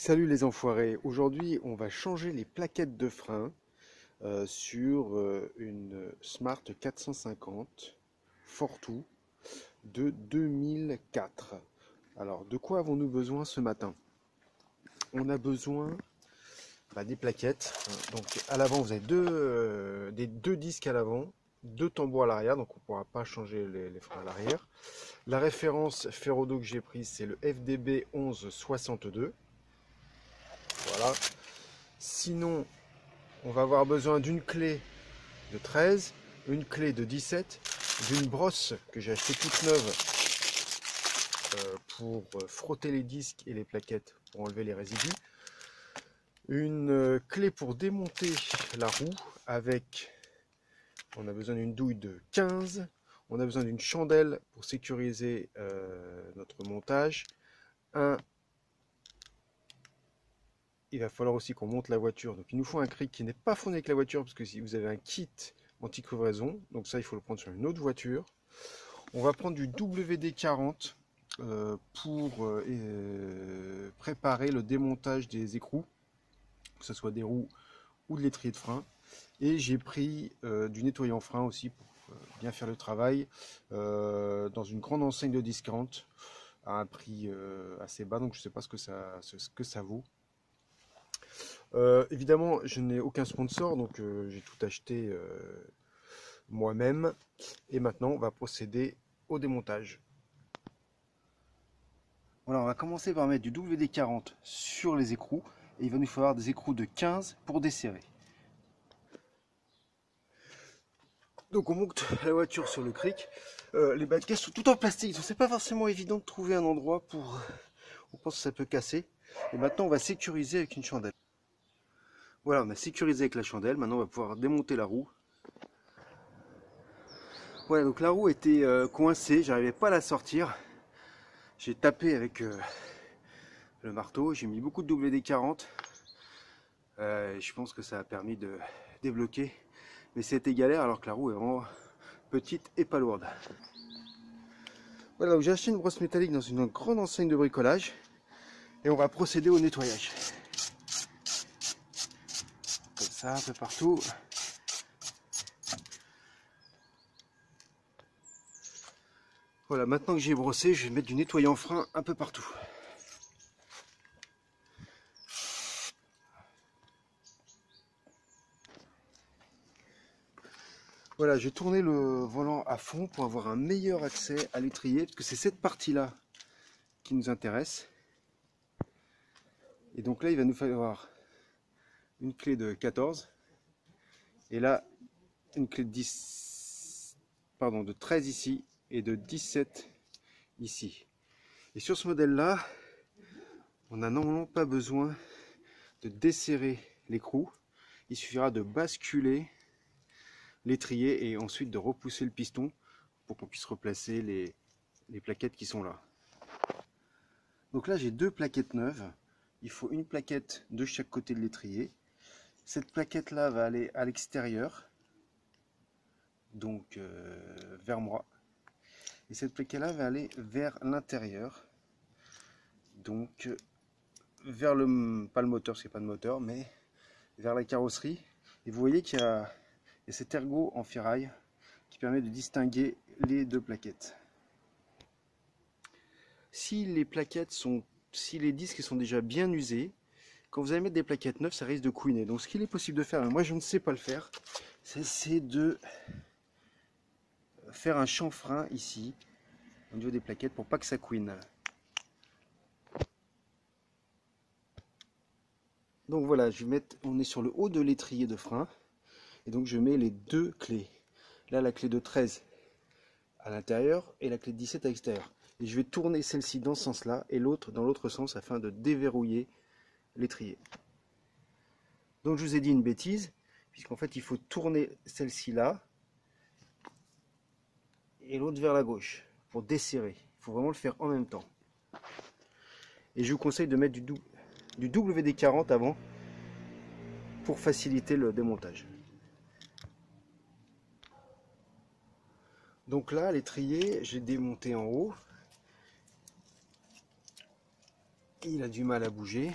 Salut les enfoirés, aujourd'hui on va changer les plaquettes de frein sur une Smart 450 Fortwo de 2004. Alors de quoi avons-nous besoin ce matin? On a besoin des plaquettes. Donc à l'avant vous avez deux disques à l'avant, deux tambours à l'arrière, donc on ne pourra pas changer les freins à l'arrière. La référence Ferrodo que j'ai prise c'est le FDB 1162. Voilà. Sinon, on va avoir besoin d'une clé de 13, une clé de 17, d'une brosse que j'ai achetée toute neuve pour frotter les disques et les plaquettes pour enlever les résidus, une clé pour démonter la roue avec, on a besoin d'une douille de 15, on a besoin d'une chandelle pour sécuriser notre montage, il va falloir aussi qu'on monte la voiture. Donc il nous faut un cric qui n'est pas fourni avec la voiture, parce que si vous avez un kit anti-crevaison, donc ça il faut le prendre sur une autre voiture. On va prendre du WD-40 pour préparer le démontage des écrous, que ce soit des roues ou de l'étrier de frein. Et j'ai pris du nettoyant frein aussi pour bien faire le travail dans une grande enseigne de discount à un prix assez bas, donc je ne sais pas ce que ça vaut. Évidemment, je n'ai aucun sponsor, donc j'ai tout acheté moi-même. Et maintenant, on va procéder au démontage. Voilà, on va commencer par mettre du WD-40 sur les écrous. Et il va nous falloir des écrous de 15 pour desserrer. Donc on monte la voiture sur le cric. Les bas de caisse sont tout en plastique, donc c'est pas forcément évident de trouver un endroit pour... On pense que ça peut casser. Et maintenant, on va sécuriser avec une chandelle. Voilà, on a sécurisé avec la chandelle. Maintenant, on va pouvoir démonter la roue. Voilà, donc la roue était coincée, j'arrivais pas à la sortir. J'ai tapé avec le marteau, j'ai mis beaucoup de WD-40. Je pense que ça a permis de débloquer. Mais c'était galère alors que la roue est vraiment petite et pas lourde. Voilà, donc j'ai acheté une brosse métallique dans une grande enseigne de bricolage. Et on va procéder au nettoyage. Comme ça, un peu partout. Voilà, maintenant que j'ai brossé, je vais mettre du nettoyant frein un peu partout. Voilà, j'ai tourné le volant à fond pour avoir un meilleur accès à l'étrier, parce que c'est cette partie-là qui nous intéresse. Et donc là, il va nous falloir une clé de 14. Et là, une clé de 10, pardon, de 13 ici et de 17 ici. Et sur ce modèle-là, on n'a normalement pas besoin de desserrer l'écrou. Il suffira de basculer l'étrier et ensuite de repousser le piston pour qu'on puisse replacer les plaquettes qui sont là. Donc là, j'ai deux plaquettes neuves. Il faut une plaquette de chaque côté de l'étrier. Cette plaquette-là va aller à l'extérieur, donc vers moi. Et cette plaquette-là va aller vers l'intérieur, donc vers pas le moteur, parce qu'il n'y a pas de moteur, mais vers la carrosserie. Et vous voyez qu'il y a cet ergot en ferraille qui permet de distinguer les deux plaquettes. Si les disques sont déjà bien usés, quand vous allez mettre des plaquettes neuves, ça risque de couiner. Donc ce qu'il est possible de faire, mais moi je ne sais pas le faire, c'est de faire un chanfrein ici, au niveau des plaquettes, pour pas que ça couine. Donc voilà, on est sur le haut de l'étrier de frein, et donc je mets les deux clés. Là, la clé de 13 à l'intérieur et la clé de 17 à l'extérieur. Et je vais tourner celle-ci dans ce sens-là et l'autre dans l'autre sens afin de déverrouiller l'étrier. Donc je vous ai dit une bêtise, puisqu'en fait il faut tourner celle-ci là et l'autre vers la gauche pour desserrer. Il faut vraiment le faire en même temps. Et je vous conseille de mettre du WD-40 avant pour faciliter le démontage. Donc là, l'étrier, j'ai démonté en haut. Il a du mal à bouger.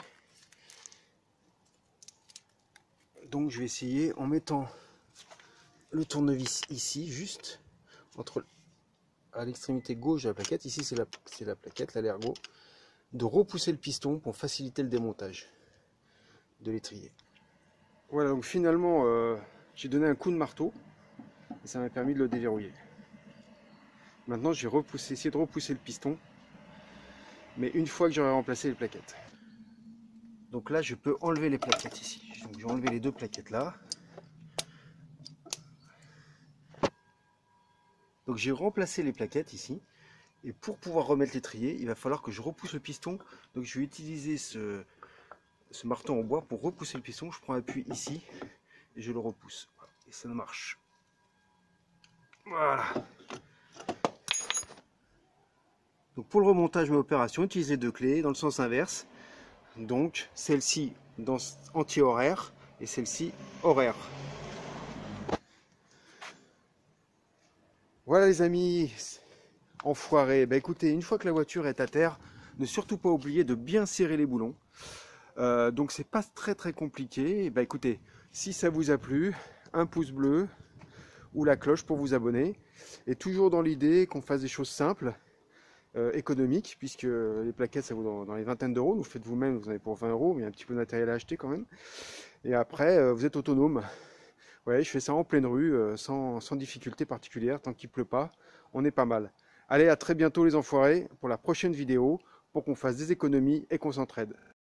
Donc je vais essayer en mettant le tournevis ici, juste entre à l'extrémité gauche de la plaquette, ici c'est la plaquette, la l'ergot, de repousser le piston pour faciliter le démontage de l'étrier. Voilà, donc finalement j'ai donné un coup de marteau et ça m'a permis de le déverrouiller. Maintenant je vais essayer de repousser le piston, mais une fois que j'aurai remplacé les plaquettes. Donc là je peux enlever les plaquettes ici. Donc je vais enlever les deux plaquettes là. Donc j'ai remplacé les plaquettes ici. Et pour pouvoir remettre l'étrier, il va falloir que je repousse le piston. Donc je vais utiliser ce marteau en bois pour repousser le piston. Je prends appui ici et je le repousse. Et ça marche. Voilà. Donc pour le remontage de l'opération, utilisez deux clés dans le sens inverse. Donc celle-ci anti-horaire et celle-ci horaire. Voilà les amis, enfoiré. Bah écoutez, une fois que la voiture est à terre, ne surtout pas oublier de bien serrer les boulons. Donc c'est pas très compliqué. Bah écoutez, si ça vous a plu, un pouce bleu ou la cloche pour vous abonner. Et toujours dans l'idée qu'on fasse des choses simples, économiques, puisque les plaquettes ça vaut dans les vingtaines d'euros. Vous faites vous-même, vous en avez pour 20 euros, mais il y a un petit peu de matériel à acheter quand même. Et après, vous êtes autonome. Ouais, je fais ça en pleine rue, sans difficulté particulière, tant qu'il pleut pas, on est pas mal. Allez, à très bientôt les enfoirés, pour la prochaine vidéo, pour qu'on fasse des économies et qu'on s'entraide.